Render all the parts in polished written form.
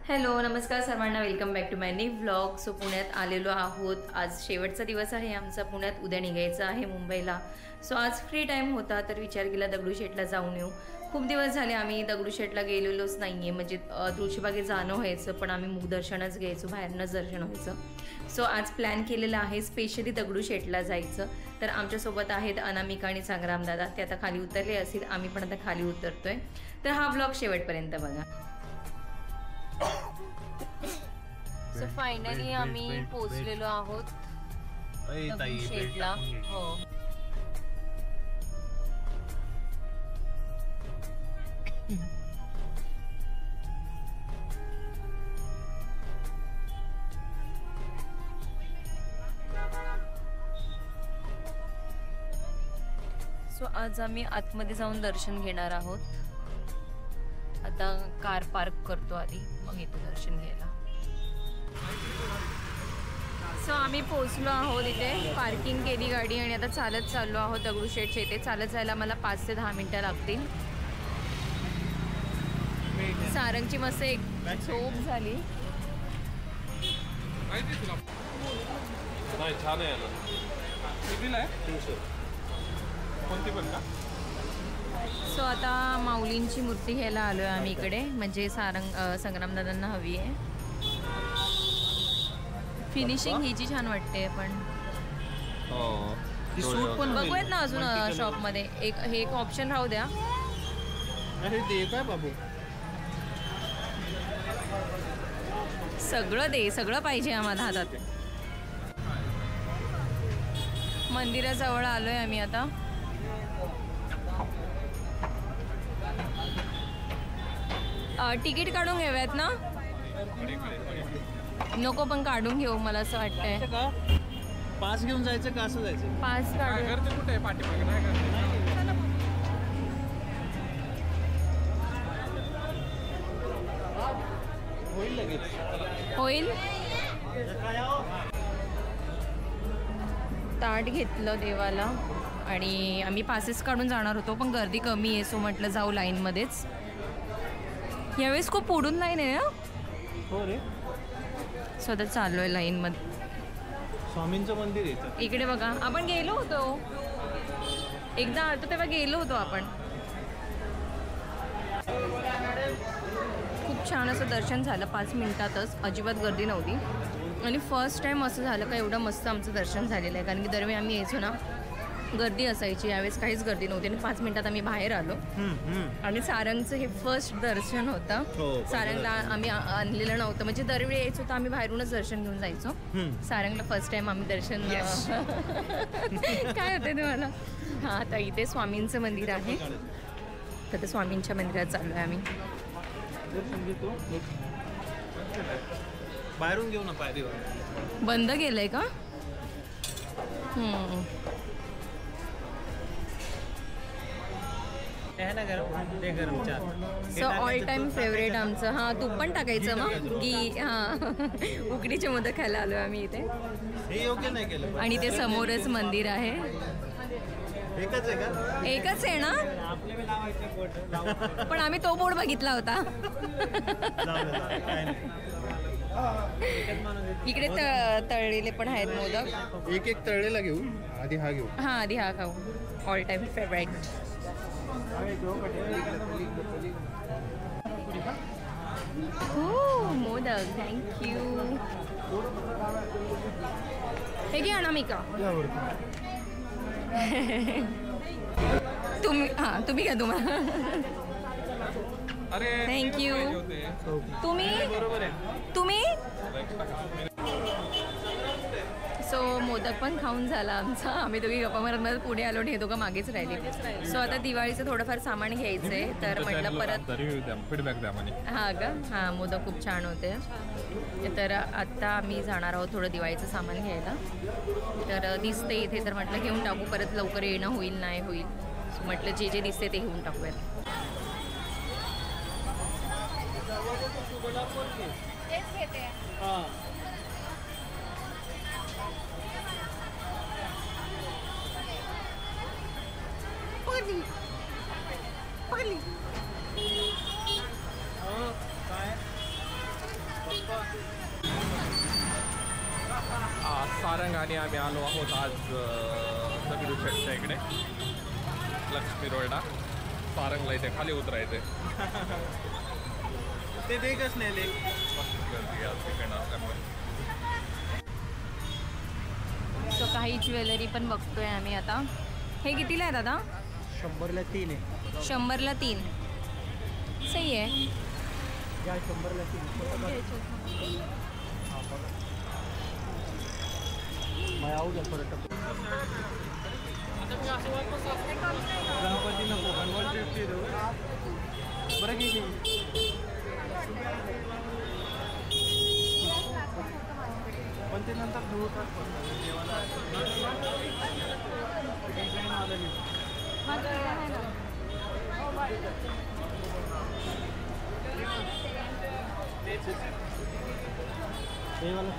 Hello नमस्कार सर्वांना, welcome back to my new vlog. So पुण्यात आलेलो आहोत. आज शेवटचा दिवस आहे आमचा पुण्यात. उद्या निघायचं आहे मुंबईला. सो आज फ्री टाईम होता तर विचार केला दगडूशेठला जाऊन येऊ. खूप दिवस झाले आम्ही दगडूशेठला गेलेलोच नाही आहे. म्हणजे तुळशीबागेत जाणं व्हायचं पण आम्ही मुखदर्शनच घ्यायचो, बाहेरनंच दर्शन व्हायचं. सो आज प्लॅन केलेला आहे स्पेशली दगडूशेठला जायचं. तर आमच्यासोबत आहेत अनामिका आणि संग्राम दादा. ते आता खाली उतरले असतील, आम्ही पण आता खाली उतरतोय. तर हा व्लॉग शेवटपर्यंत बघा. सो फायनली आम्ही पोहोचलेलो आहोत दगडूशेठला. हो सो आज आम्ही आतमध्ये जाऊन दर्शन घेणार आहोत. आता कार पार्क करतो आधी, मग येतो दर्शन घ्यायला. सो आम्ही पोहोचलो आहोत इथे, पार्किंग केली गाडी आणि आता चालत चाललो आहोत दगडूशेठच्या इथे. चालत जायला मला 5 ते 10 मिनिटं लागतील. सारंगची मस्त एक झोप झाली. सो आता माऊलींची मूर्ती घ्यायला आलो आहे आम्ही इकडे. म्हणजे संग्रामदादांना हवी आहे. फिनिशिंग हिची छान वाटते. पण बघूयात ना अजून शॉपमध्ये. हे एक ऑप्शन राहू द्या. अरे दे काय बाबू, सगळं दे, सगळं पाहिजे आम्हाला हातात. मंदिराजवळ आलोय आम्ही आता. तिकीट काढून घेऊयात ना? नको पण काढून घेऊ, मला असं वाटतंय. पास घेऊन जायचं का असं जायचं? पास काढून कुठे होईल लगेच होईल. ताट घेतलं देवाला आणि आम्ही पासेस काढून जाणार होतो पण गर्दी कमी आहे. सो म्हटलं जाऊ लाईनमध्येच. यावेळेस खूप पुढून लाईन आहे ना. हो रे. स्वतः चाललो आहे लाईनमध्ये. स्वामींचं मंदिर आहे इकडे बघा. आपण गेलो होतो एकदा आलतो तेव्हा गेलो होतो आपण. खूप छान असं दर्शन झालं 5 मिनिटातच. अजिबात गर्दी नव्हती आणि फर्स्ट टाईम असं झालं का एवढं मस्त आमचं दर्शन झालेलं आहे. कारण की दरवेळी आम्ही यायचो ना गर्दी असायची, यावेळेस काहीच गर्दी नव्हती आणि 5 मिनिटात आम्ही बाहेर आलो. आणि सारंगचं हे फर्स्ट दर्शन होतं. सारंगला आम्ही आणलेलं नव्हतं. म्हणजे दरवेळी यायचो तर आम्ही बाहेरूनच दर्शन घेऊन जायचो. सारंगला फर्स्ट टाइम आम्ही दर्शन काय होते तुम्हाला. हां, आता इथे स्वामींचं मंदिर आहे. तर स्वामींच्या मंदिरात चाललो आहे आम्ही. बाहेरून घेऊ ना पायरीवर. बंद केलंय का? सो ऑल टाइम फेवरेट आमचं. हां, तूप पण टाकायचं मग घी. हां, उकडीचे मोदक खायला आलो आम्ही इथे. हे योग्य नाही केलं. आणि ते समोरच मंदिर आहे. एकच आहे का? एकच आहे ना. पण आम्ही तो बोर्ड बघितला होता. इकडे तळलेले पण आहेत मोदक. एक तळलेला घेऊ. आधी हा घेऊ. हां, आधी हा खाऊ. All time favourite. हो मोदक. थँक्यू. हे घ्या अनामिका. तुम्ही घ्या तुम्हाला. थँक्यू. तुम्ही सो मोदक पण खाऊन झाला आमचा. आम्ही दोघी गप्पा मारत पुढे आलो आणि हे दोघं मागेच राहिले. सो आता दिवाळीचं थोडंफार सामान घ्यायचं आहे तर म्हटलं परत फीडबॅक द्या. हां का. हां, मोदक खूप छान होते. तर आत्ता आम्ही जाणार आहोत थोडं दिवाळीचं सामान घ्यायला. तर दिसते इथे तर म्हटलं घेऊन टाकू, परत लवकर येणं होईल नाही होईल. सो म्हटलं जे जे दिसते ते घेऊन टाकूयात. सारंग आणि आम्ही आलो आहोत आज दगडूशेठच्या इकडे लक्ष्मी रोडला. सारंगला इथे खाली उतरायचे. ते देखच नाही ले गर्दी आज तिकडे असल्यामुळे. सो काही ज्वेलरी पण बघतोय आम्ही आता. हे कितीला आहे दादा? 100ला 3 आहे. 100ला 3. सही आहे. या 100ला 3. मैं आऊँगा थोड़ा टप. गणपती नको, 150 देऊ. बरं की पण ते नंतर धुवतात पण देवाला. डिझाईन आलं नाही. देवाला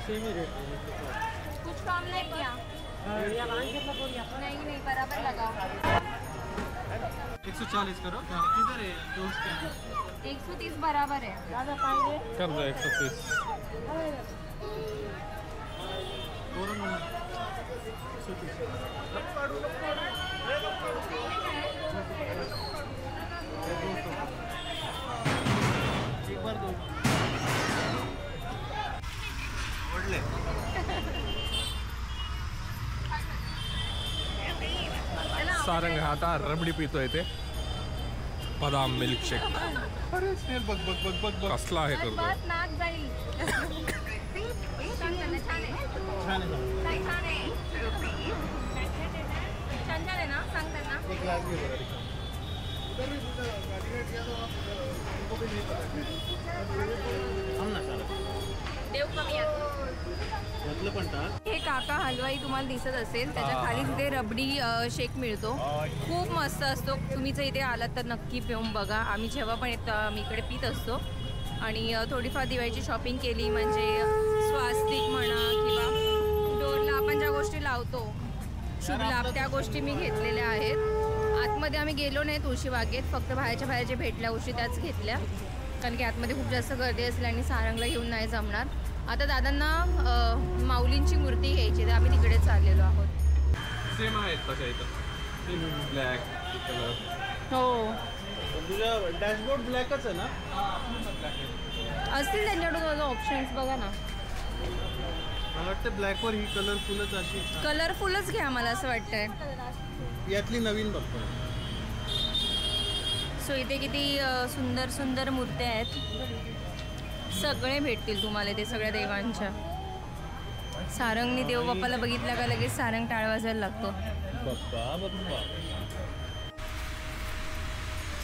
सेम रेट. कुछ काम नहीं किया? नहीं बराबर लगाओ. 140 करो. किधर है दोस्त? 130 बराबर है. कर दो 130. एक बार दो. ओढले. सारंग हा आता रबडी पितोय ते. बदाम मिल्कशेक. अरे स्नेल बघ बघ बघ बघ बघ. कसला आहे तो. नाक जाईल. छान आहे. छान आहे. छान आहे ना? सांग त्यांना. 1 लाख घे बरं. देव कमी आहे. यातलं पण टाक. हे काका हलवाई तुम्हाला दिसत असेल, त्याच्या खाली तिथे रबडी शेक मिळतो. खूप मस्त असतो. तुम्ही जर इथे आलात तर नक्की पिऊन बघा. आम्ही जेव्हा पण येतो आम्ही इकडे पित असतो. आणि थोडीफार दिवाळीची शॉपिंग केली म्हणजे स्वास्तिक म्हणा किंवा डोरला आपण ज्या गोष्टी लावतो शुभ लाभ, त्या गोष्टी मी घेतलेल्या आहेत. आतमध्ये आम्ही गेलो नाही तुळशीबागेत, फक्त बाहेरच्या बाहेर जे भेटल्या गोष्टी त्याच घेतल्या, कारण की आतमध्ये खूप जास्त गर्दी असली आणि सारंगला घेऊन नाही जमणार. आता दादांना माऊलींची मूर्ती घ्यायची, तर आम्ही तिकडे चाललेलो आहोत. सेम आहेत तशा इथं. Black colour. हो तुझा डॅशबोर्ड ब्लॅकच आहे ना? असतील त्यांच्याकडून ऑप्शन्स बघा ना. मला वाटतं ब्लॅकवर ही कलरफुलच अशी. कलरफुलच घ्या मला असं वाटतंय. यातली नवीन बघतो. सो इथे किती सुंदर सुंदर मूर्त्या आहेत. सगळे भेटतील तुम्हाला ते सगळ्या देवांच्या. सारंगने देव बाप्पाला बघितलं का लगेच सारंग टाळ वाजायला लागतो.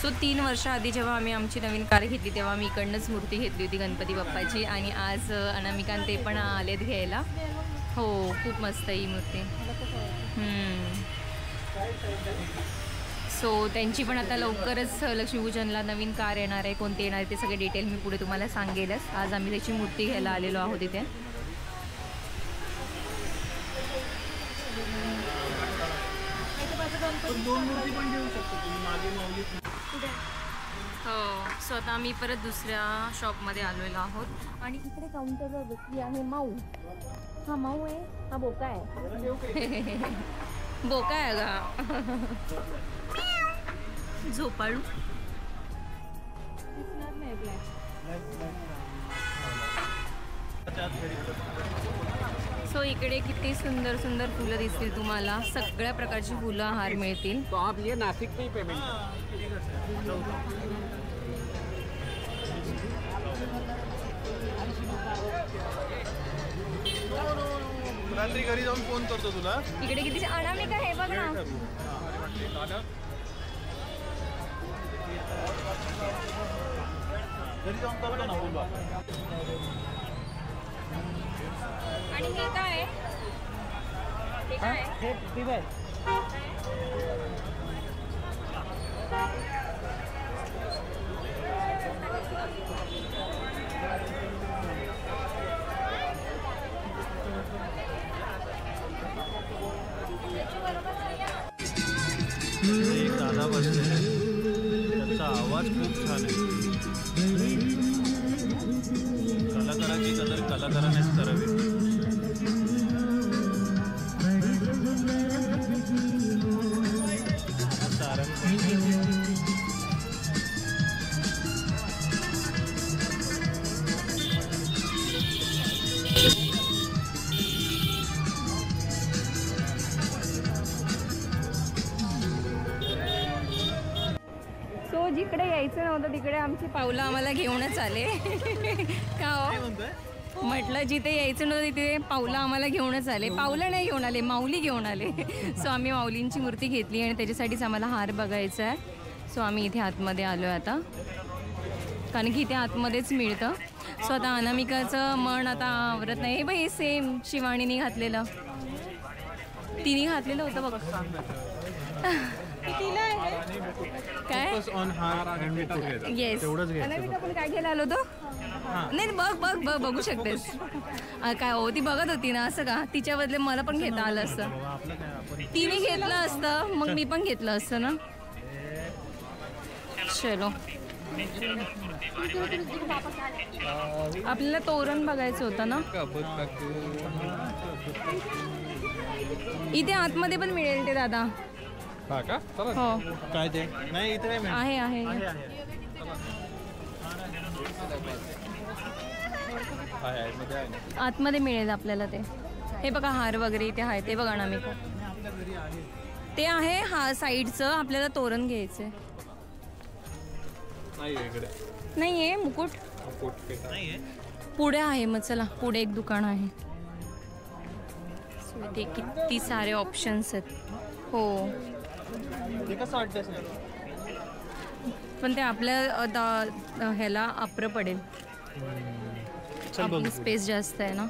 सो 3 वर्षाआधी जेव्हा आम्ही आमची नवीन कार घेतली तेव्हा मी इकडनंच मूर्ती घेतली होती गणपती बाप्पाची. आणि आज अनामिकान ते पण आलेत घ्यायला. हो खूप मस्त आहे ही मूर्ती. सो त्यांची पण आता लवकरच लक्ष्मीपूजनला नवीन कार येणार आहे. कोणती येणार आहे ते सगळे डिटेल मी पुढे तुम्हाला सांगेलच. आज आम्ही त्याची मूर्ती घ्यायला आलेलो आहोत इथे. दोन मूर्ती पण घेऊ शकतो तुम्ही. मागे माऊली. हो. सो आता आम्ही परत दुसऱ्या शॉपमध्ये आलेलो आहोत. आणि इकडे काउंटरवर बसली आहे माऊ. हा माऊ आहे, हा बोका आहे. बोका आहे का? झोपाळू. सो इकडे किती सुंदर सुंदर फुलं दिसतील तुम्हाला. सगळ्या प्रकारची फुलं हार मिळतील. तो आप ये नाशिक में पेमेंट. रात्री घरी जाऊन फोन करतो तुला. इकडे किती अनामिका हे बघ ना. घरी जाऊन करतो ना बोलवा. आणि हे काय? हे काय? हे दिवे. एक दादा बसले. आवाज खूप छान आहे. कलाकाराची कदर कलाकारानेच करावी. सो जिकडे यायचं नव्हतं तिकडे आमची पावलं आम्हाला घेऊनच आले. का हो? म्हटलं जिथे यायचं नव्हतं तिथे पावलं आम्हाला घेऊनच आले. पावलं नाही घेऊन आले, माऊली घेऊन आले. सो आम्ही माऊलींची मूर्ती घेतली आणि त्याच्यासाठीच आम्हाला हार बघायचा आहे. सो आम्ही इथे आतमध्ये आलो आहे आता, कारण की इथे आतमध्येच मिळतं. सो आता अनामिकाचं मन आता आवरत नाही. हे बाई सेम शिवाणीने घातलेलं, तिने घातलेलं होतं बघ. काय येस, अनामिका पण काय घ्यायला आलो तो? नाही बघ बघ बघ बघू शकतेस. काय हो, ती बघत होती ना, असं का? तिच्या बदले मला पण घेता आलं असतं. तिने घेतलं असतं मग मी पण घेतलं असतं ना. चलो, आपल्याला तोरण बघायचं होतं ना. इथे आतमध्ये पण मिळेल ते दादा. हा का? हो काय ते? नाही इथे आहे आहे. आतमध्ये मिळेल आपल्याला ते. हे बघा हार वगैरे इथे आहे, ते बघा ना. मी ते आहे हा साईडचं, आपल्याला तोरण घ्यायचंय. नाही आहे मुकुट पुढे आहे. मग चला पुढे एक दुकान आहे. ते किती सारे ऑप्शन्स आहेत. हो पण ते आपल्या ह्याला अप्र पडेल. आपली स्पेस जास्त आहे ना.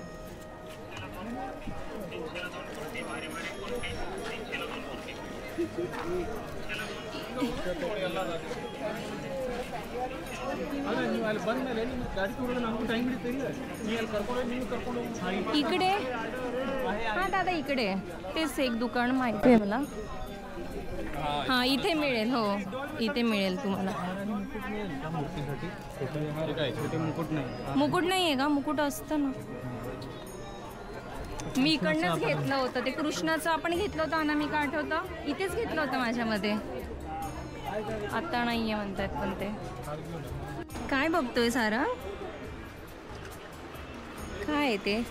इकडे हा दादा, इकडे तेच एक दुकान माहिती आहे मला. हा इथे मिळेल. हो इथे मिळेल तुम्हाला. मुकुट नाही आहे का? मुकुट असतं ना. मी इकडनंच घेतलं होतं ते कृष्णाचं आपण घेतलं होतं. अनामिका आठवतं? इथेच घेतलं होतं माझ्यामध्ये. आता नाहीये म्हणतात. पण ते काय बघतोय सारा? काय आहे ते?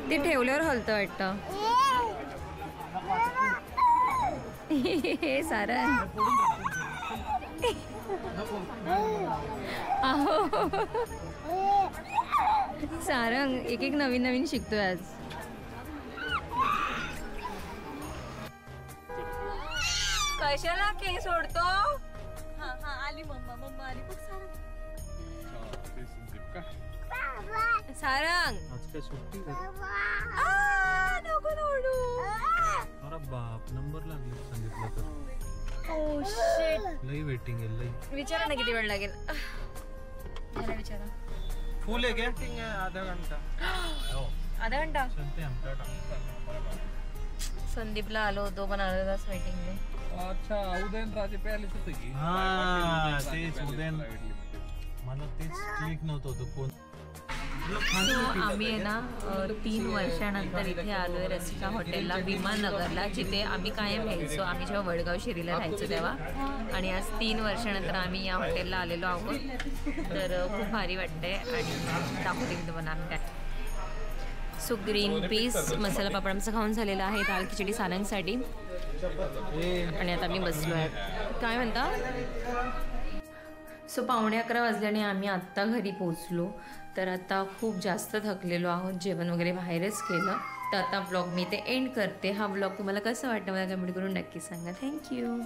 ते ठेवल्यावर हलतं वाटतं. हे सारा अहो सारंग एक एक नवीन नवीन शिकतोय आज. कशाला के सोडतो? आली मम्मा. मम्मा आली बघ. सारंग नको सोडू. बाप नंबर लागले सांगितलं तर. ओ शिट, लई वेटिंग आहे लई. विचारा ना किती वेळ लागेल. विचारा. फुल है क्या? आधा घंटा. आधा घंटा. संदीपला आलो होतो पण अर्धा तास वेटिंग आहे. अच्छा, उदयनराजे प्यालेच होते की. हा तेच उदयन. मला तेच क्लिक नव्हतं होतं कोण. आम्ही आहे ना 3 वर्षानंतर इथे आलोय रसिका हॉटेलला, विमाननगरला, जिथे आम्ही कायम राहायचो. आम्ही जेव्हा वडगाव शिरीला राहायचो तेव्हा. आणि आज 3 वर्षानंतर आम्ही या हॉटेलला आलेलो आहोत. तर खूप भारी वाटतंय. आणि दाखवते मी तुम्हाला आम्ही काय. So green peas masala papad आमचं खाऊन झालेलं आहे दाल खिचडी सारंगसाठी. आणि आता मी बसलो आहे. काय म्हणता? सो 11:15 वाजल्याने आम्ही आत्ता घरी पोचलो. तर आता खूप जास्त थकलेलो आहोत. जेवण वगैरे बाहेरच केलं. तर आता ब्लॉग मी ते एंड करते. हा ब्लॉग तुम्हाला कसा वाटतं मला कमेंट करून नक्की सांगा. थँक्यू.